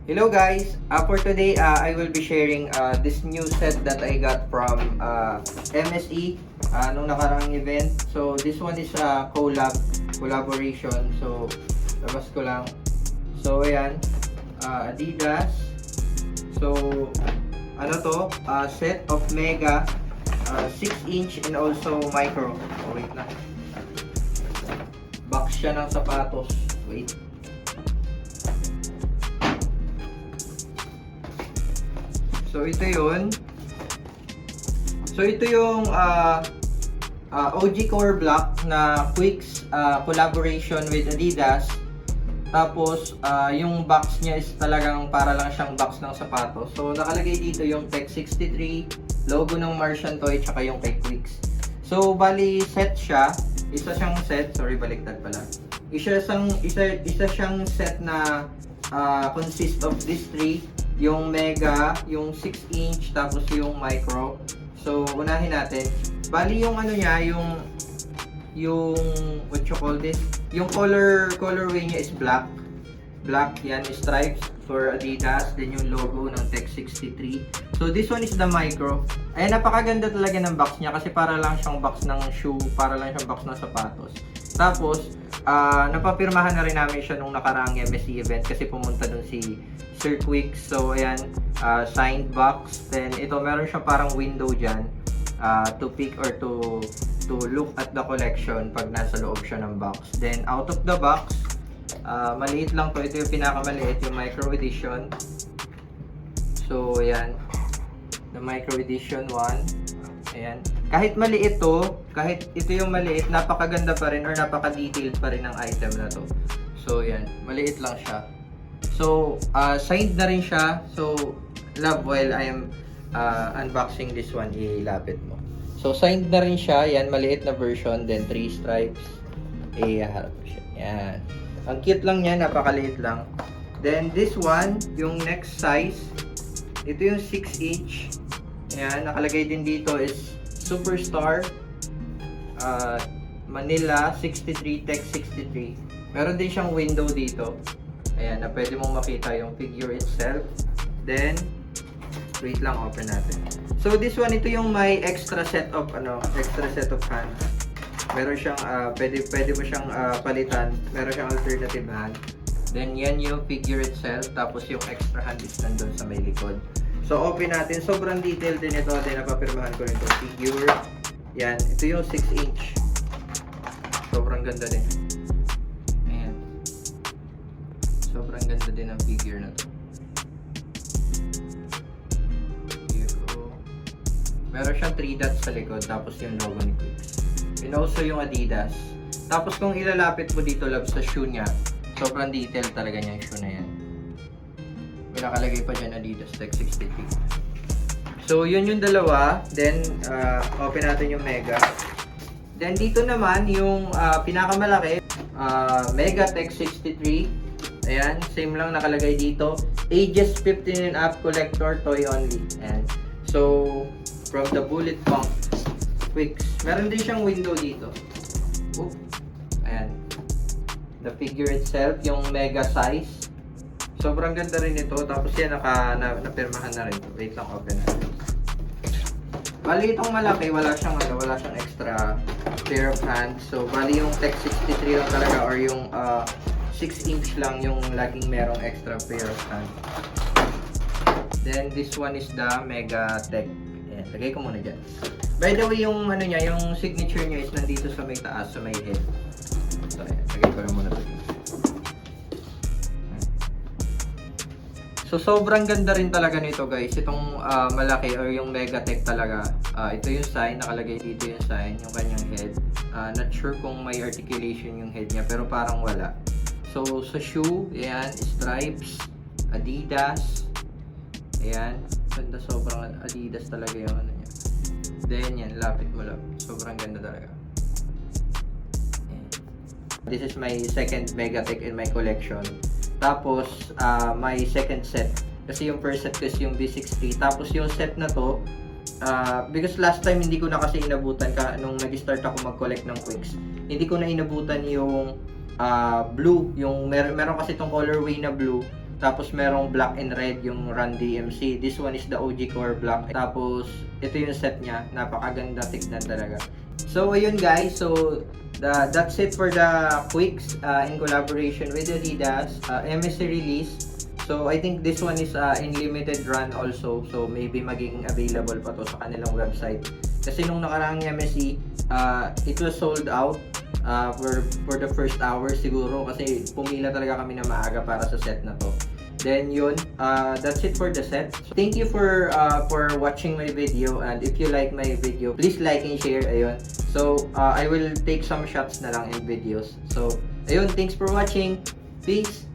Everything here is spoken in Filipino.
Hello guys! For today, I will be sharing this new set that I got from MSE nung nakarang event. So this one is collaboration. So labas ko lang. So ayan, Adidas. So ano to? Set of Mega 6-inch and also micro. Oh, wait na. Box siya ng sapatos. Wait. So ito yun. So ito yung OG Core Black na Quicks collaboration with Adidas. Tapos yung box niya is talagang para lang siyang box ng sapatos. So nakalagay dito yung Tech 63, logo ng Martian Toy, tsaka yung kay Quicks. So bali set siya, isa siyang set, sorry baliktad pala. Isa siyang set na consist of these three. Yung Mega, yung 6-inch, tapos yung Micro. So, unahin natin. Bali yung ano niya, yung what you call this? Yung colorway niya is black. Black, yan, stripes for Adidas. Then yung logo ng Tech 63. So, this one is the Micro. Ay, napakaganda talaga ng box niya kasi para lang siyang box ng shoe, para lang siyang box ng sapatos. Tapos, napapirmahan na rin namin siya nung nakaraang MSC event kasi pumunta dun si Sir Quicks. So, ayan, signed box. Then, ito, meron siya parang window dyan to pick or to look at the collection pag nasa loob siya ng box. Then, out of the box, maliit lang to. Ito yung pinakamaliit, yung micro edition. So, ayan, the micro edition 1. Ayan. Kahit maliit to, kahit ito yung maliit, napakaganda pa rin or napaka-detailed pa rin ng item na to. So, yan. Maliit lang siya. So, signed na rin siya. So, love, while I am unboxing this one, ilapit mo. So, signed na rin siya. Yan, maliit na version. Then, 3 stripes. Harap siya. Yan. Ang cute lang niya, napakaliit lang. Then, this one, yung next size, ito yung 6-inch. Ayan, nakalagay din dito is Superstar Manila 63 Tech 63. Meron din siyang window dito. Ayan, na pwede mong makita yung figure itself. Then, wait lang, open natin. So, this one, ito yung may extra set of hand. Meron siyang, pwede mo siyang palitan. Meron siyang alternative hand. Then, yan yung figure itself. Tapos, yung extra hand is nandun sa may likod. So, open natin. Sobrang detailed din ito. Then, napapirmahan ko rin itong figure. Yan. Ito yung 6-inch. Sobrang ganda din. Ayan. Sobrang ganda din ang figure na to. Here go. Meron siyang 3 dots sa likod. Tapos yung logo ni Quicks. And also yung Adidas. Tapos kung ilalapit mo dito, love, sa shoe niya, sobrang detailed talaga niya yung shoe na yan. May nakalagay pa dyan Adidas Tech 63. So, yun yung dalawa. Then, open natin yung Mega. Then, dito naman, yung pinakamalaki, Mega Tech 63. Ayan, same lang nakalagay dito. Ages 15 and up, collector, toy only. Ayan. So, from the Bullet Pump Quicks. Meron din siyang window dito. Oop. Ayan. The figure itself, yung Mega size. Sobrang ganda rin ito. Tapos yan, napirmahan na rin. Wait lang, open natin. Bali itong malaki, wala siyang extra pair of hands. So, bali yung Tech 63 lang talaga or yung 6-inch lang yung laging merong extra pair of hands. Then, this one is the Mega Tech. Ayan, lagay ko muna dyan. By the way, yung ano niya, yung signature niya is nandito sa may taas, sa may head. So, ayan, lagay ko lang muna ito. So, sobrang ganda rin talaga nito guys. Itong malaki or yung Mega Tech talaga. Ito yung sign. Nakalagay dito yung sign. Yung kanyang head. Not sure kung may articulation yung head niya. Pero parang wala. So, sa shoe. Ayan. Stripes. Adidas. Ayan. Ganda. Sobrang Adidas talaga yung ano niya. Then yan. Lapit mo lang. Sobrang ganda talaga. Ayan. This is my second Mega Tech in my collection. Tapos, may second set. Kasi yung first set ko is yung B63. Tapos yung set na to, because last time hindi ko na kasi inabutan nung nag-start ako mag-collect ng Quicks. Hindi ko na inabutan yung blue. Yung meron kasi itong colorway na blue. Tapos merong black and red yung Run DMC. This one is the OG Core Black. Tapos ito yung set niya. Napakaganda tignan talaga. So ayun guys, so that's it for the Quicks in collaboration with Adidas MSC release. So I think this one is in limited run also. So maybe magiging available pa to sa kanilang website. Kasi nung nakaraang MSC, it was sold out for the first hour siguro kasi pumila talaga kami na maaga para sa set na to. Then yun, that's it for the set. So, thank you for watching my video, and if you like my video, please like and share. Ayun. So I will take some shots na lang in videos. So ayun, thanks for watching. Peace.